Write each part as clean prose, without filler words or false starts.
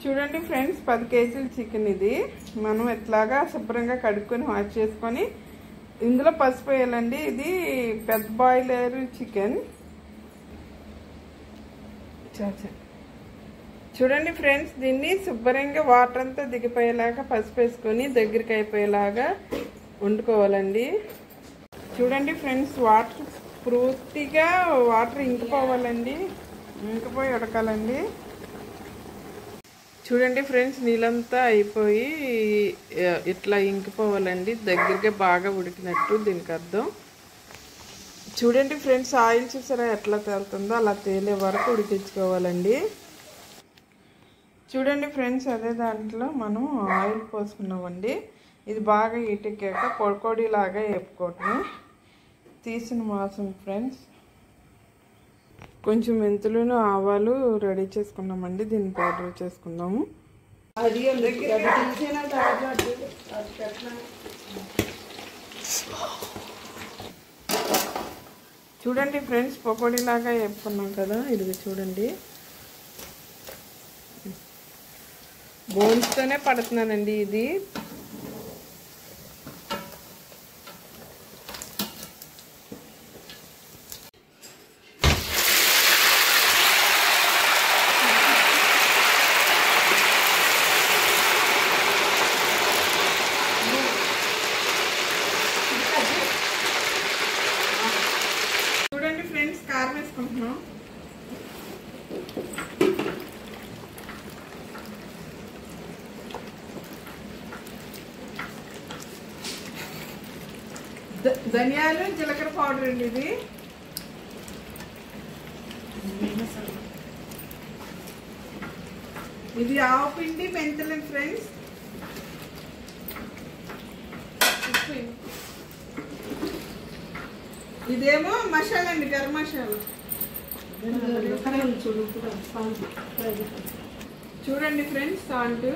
చూడండి ఫ్రెండ్స్, 10 కేజీల చికెన్ ఇది. మనం ఎట్లాగా శుభ్రంగా కడుక్కొని వాష్ చేసుకొని ఇందులో పసుపు వేయాలండి. ఇది పెద్ద బాయిలర్ చికెన్. చూడండి ఫ్రెండ్స్, దీన్ని శుభ్రంగా వాటర్ అంతా దిగిపోయేలాగా పసుపు వేసుకొని దగ్గరికి అయిపోయేలాగా వండుకోవాలండి. చూడండి ఫ్రెండ్స్, వాటర్ పూర్తిగా ఇంకిపోవాలండి, ఇంకిపోయి ఉడకాలండి. చూడండి ఫ్రెండ్స్, నీళ్ళంతా అయిపోయి ఇట్లా ఇంకిపోవాలండి, దగ్గరగా బాగా ఉడికినట్టు దీనికి అర్థం. చూడండి ఫ్రెండ్స్, ఆయిల్ చూసారా ఎట్లా తేలుతుందో, అలా తేలే వరకు ఉడికించుకోవాలండి. చూడండి ఫ్రెండ్స్, అదే దాంట్లో మనం ఆయిల్ పోసుకున్నామండి. ఇది బాగా ఇటుకాక పొడిలాగా వేపుకోవటం. తీసిన మాసం ఫ్రెండ్స్, కొంచెం మెంతులను ఆవాలు రెడీ చేసుకున్నామండి. దీన్ని పౌడర్ చేసుకుందాము. చూడండి ఫ్రెండ్స్, పకోడీలాగా వేపుకున్నాం కదా, ఇది చూడండి. బోన్స్తోనే పడుతున్నానండి ఇది. చూడండి ఫ్రెండ్స్, కారం వేసుకుంటున్నాం. ధనియాలు జీలకర్ర పౌడర్ అండి ఇది. ఇది ఆవపిండి మెంతులు ఫ్రెండ్స్. ఇదేమో మసాలా అండి, గరం మసాలా. చూడండి ఫ్రెండ్స్, సాల్ట్.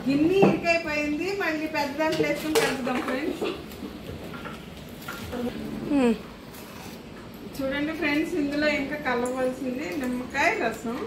గిన్నె ఇరికైపోయింది, మళ్ళీ పెద్ద దాంట్లో వేసుకుని కలుపుదాం ఫ్రెండ్స్. చూడండి ఫ్రెండ్స్, ఇందులో ఇంకా కలవలసింది నిమ్మకాయ రసం.